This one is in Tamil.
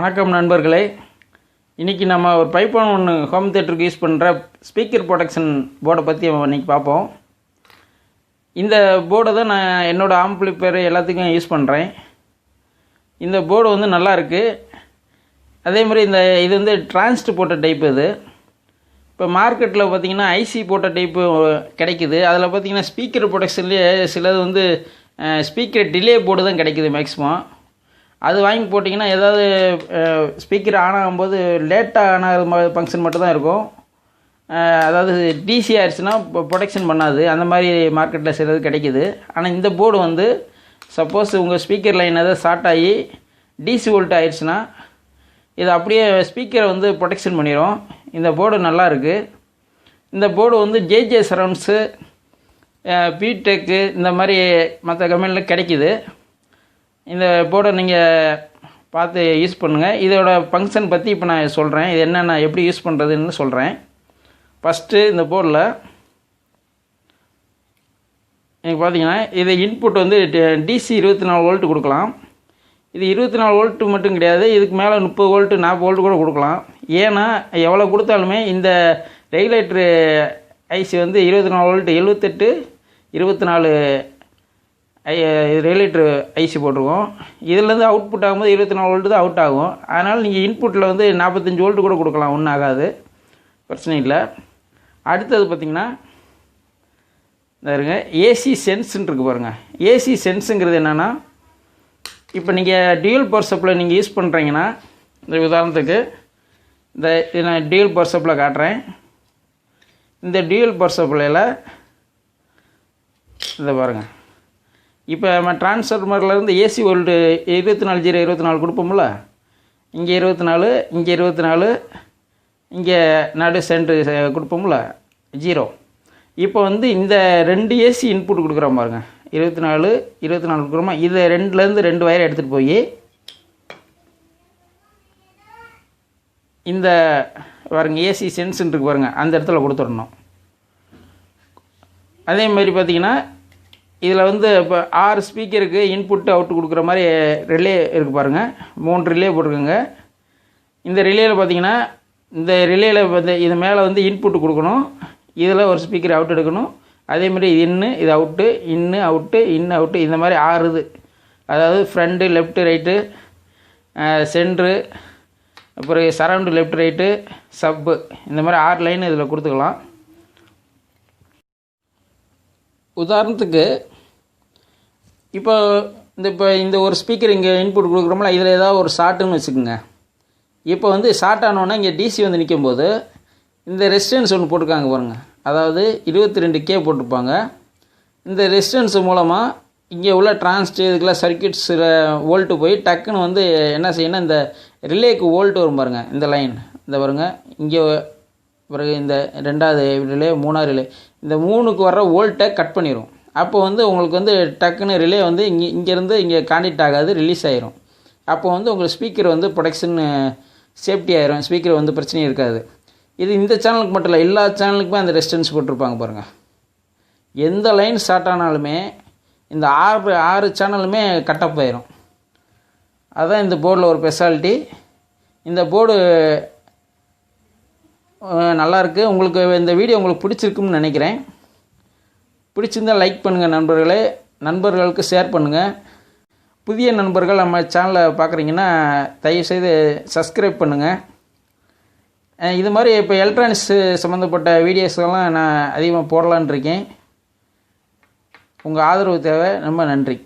வணக்கம் நண்பர்களே. இன்றைக்கி நம்ம ஒரு பைப்பான் ஒன்று ஹோம் தியேட்டருக்கு யூஸ் பண்ணுற ஸ்பீக்கர் ப்ரொடெக்ஷன் போர்டை பற்றி இன்றைக்கி பார்ப்போம். இந்த போர்டை தான் நான் என்னோடய ஆம்பிளிஃபையர் எல்லாத்துக்கும் யூஸ் பண்ணுறேன். இந்த போர்டு வந்து நல்லா இருக்குது. அதே மாதிரி இது வந்து டிரான்ஸ்ட் போட்ட டைப். இது இப்போ மார்க்கெட்டில் பார்த்திங்கன்னா ஐசி போட்ட டைப்பு கிடைக்குது. அதில் பார்த்திங்கன்னா ஸ்பீக்கர் ப்ரொடெக்ஷன்லேயே சிலது வந்து ஸ்பீக்கர் டிலே போர்டு தான் கிடைக்குது மேக்ஸிமம். அது வாங்கி போட்டிங்கன்னா ஏதாவது ஸ்பீக்கர் ஆன் ஆகும்போது லேட்டாக ஆன் ஆகிற ஃபங்க்ஷன் மட்டும் தான் இருக்கும். அதாவது டிசி ஆயிடுச்சுன்னா ப்ரொடெக்ஷன் பண்ணாது. அந்த மாதிரி மார்க்கெட்டில் சிலது கிடைக்கிது. ஆனால் இந்த போர்டு வந்து சப்போஸ் உங்கள் ஸ்பீக்கர் லைன் ஏதாவது ஷார்ட் ஆகி டிசி வோல்ட் ஆயிடுச்சுன்னா இது அப்படியே ஸ்பீக்கரை வந்து ப்ரொடெக்ஷன் பண்ணிடும். இந்த போர்டு நல்லா இருக்குது. இந்த போர்டு வந்து ஜேஜே சரவுண்ட்ஸு, பீடெக்கு இந்த மாதிரி மற்ற கம்பெனியில் கிடைக்கிது. இந்த போர்டை நீங்கள் பார்த்து யூஸ் பண்ணுங்கள். இதோட ஃபங்க்ஷன் பற்றி இப்போ நான் சொல்கிறேன். இது என்னென்ன எப்படி யூஸ் பண்ணுறதுன்னு சொல்கிறேன். ஃபஸ்ட்டு இந்த போர்டில் எனக்கு பார்த்தீங்கன்னா இது இன்புட் வந்து டிசி 24 வோல்ட்டு கொடுக்கலாம். இது 24 வோல்ட்டு மட்டும் கிடையாது, இதுக்கு மேலே 30 வோல்ட்டு 40 வோல்ட்டு கூட கொடுக்கலாம். ஏன்னா எவ்வளோ கொடுத்தாலுமே இந்த ரெகுலேட்டரு ஐசி வந்து 24 வோல்ட்டு 78 24 ரெகுலேட்டர் ஐசி போட்டிருக்கோம். இதிலேருந்து அவுட்புட் ஆகும்போது 24 வோல்ட்டு தான் அவுட் ஆகும். அதனால் நீங்கள் இன்புட்டில் வந்து 45 வோல்ட்டு கூட கொடுக்கலாம், ஒன்றும் ஆகாது, பிரச்சனை இல்லை. அடுத்தது பார்த்திங்கன்னா இருங்க, ஏசி சென்ஸுன்னு இருக்குது பாருங்கள். ஏசி சென்ஸுங்கிறது என்னென்னா, இப்போ நீங்கள் டியூல் பவர் சப்ளை நீங்கள் யூஸ் பண்ணுறீங்கன்னா, இந்த உதாரணத்துக்கு நான் டியூல் பவர் சப்ளை காட்டுறேன். இந்த டியூல் பவர் சப்ளையில் இதை பாருங்கள். இப்போ நம்ம டிரான்ஸ்ஃபார்மர்லேருந்து ஏசி வோல்ட்டு 24 கொடுப்போம்ல, இங்கே 24, இங்கே 24, இங்கே நடு சென்ட்ரு கொடுப்போம்ல 0. இப்போ வந்து இந்த 2 ஏசி இன்புட் கொடுக்குறோம் பாருங்க, 24 கொடுக்குறோமா. இதை 2லேருந்து 2 வயரை எடுத்துகிட்டு போய் இந்த பாருங்க ஏசி சென்ஸ்ன்னு இருக்கு பாருங்கள், அந்த இடத்துல கொடுத்துடணும். அதே மாதிரி பார்த்திங்கன்னா இதில் வந்து இப்போ 6 ஸ்பீக்கருக்கு இன்புட்டு அவுட்டு கொடுக்குற மாதிரி ரிலே இருக்குது பாருங்கள். 3 ரிலே போட்டிருக்குங்க. இந்த ரிலேயில் பார்த்தீங்கன்னா இந்த ரிலேயில் வந்து இது மேலே வந்து இன்புட்டு கொடுக்கணும். இதில் ஒரு ஸ்பீக்கர் அவுட் எடுக்கணும். அதேமாதிரி இது அவுட்டு, அவுட்டு இந்த மாதிரி 6 இது. அதாவது ஃப்ரண்ட்டு, லெஃப்ட்டு, ரைட்டு, சென்ட்ரு, அப்புறம் சரவுண்டு, லெஃப்ட் ரைட்டு, சப்பு, இந்த மாதிரி 6 லைன் இதில் கொடுத்துக்கலாம். உதாரணத்துக்கு இப்போ இந்த ஒரு ஸ்பீக்கர் இங்கே இன்புட் கொடுக்குறோம்ல, இதில் ஏதாவது ஒரு ஷார்ட்டுன்னு வச்சுக்கோங்க. இப்போ வந்து ஷார்ட் ஆனோன்னா இங்கே டிசி வந்து நிற்கும்போது இந்த ரெசிஸ்டன்ஸ் ஒன்று போட்டிருக்காங்க பாருங்கள். அதாவது 22K போட்டிருப்பாங்க. இந்த ரெசிஸ்டன்ஸ் மூலமாக இங்கே உள்ள டிரான்ஸ்ட் இதுக்கெல்லாம் சர்க்கியூட்ஸில் வோல்ட்டு போய் டக்குன்னு வந்து என்ன செய்யணும், இந்த ரிலேக்கு வோல்ட்டு வரும் பாருங்கள். இந்த லைன் இந்த பாருங்கள், இங்கே பிறகு இந்த 2வது ரிலே, 3வது ரிலே, இந்த 3க்கு வர்ற வோல்ட்டை கட் பண்ணிடும். அப்போ வந்து உங்களுக்கு வந்து டக்குன்னு ரிலே வந்து இங்கேருந்து இங்கே கான்டெக்ட் ஆகாது, ரிலீஸ் ஆகிரும். அப்போ வந்து உங்களுக்கு ஸ்பீக்கர் வந்து ப்ரொடெக்ஷன் சேஃப்டி ஆகிரும், ஸ்பீக்கர் வந்து பிரச்சனையும் இருக்காது. இது இந்த சேனலுக்கு மட்டும் இல்லை, எல்லா சேனலுக்குமே அந்த ரெசிஸ்டன்ஸ் போட்டிருப்பாங்க பாருங்கள். எந்த லைன் ஸ்டார்ட் ஆனாலுமே இந்த 6 சேனலுமே கட்டப் ஆயிரும். அதுதான் இந்த போர்டில் ஒரு ஸ்பெஷாலிட்டி. இந்த போர்டு நல்லாயிருக்கு. உங்களுக்கு இந்த வீடியோ உங்களுக்கு பிடிச்சிருக்குன்னு நினைக்கிறேன். பிடிச்சிருந்தால் லைக் பண்ணுங்கள் நண்பர்களே, நண்பர்களுக்கு ஷேர் பண்ணுங்கள். புதிய நண்பர்கள் நம்ம சேனலை பார்க்குறீங்கன்னா தயவுசெய்து சப்ஸ்கிரைப் பண்ணுங்கள். இது மாதிரி இப்போ எலக்ட்ரானிக்ஸ் சம்மந்தப்பட்ட வீடியோஸ்லாம் நான் அதிகமாக போடலான்னு இருக்கேன். உங்கள் ஆதரவு தேவை. ரொம்ப நன்றி.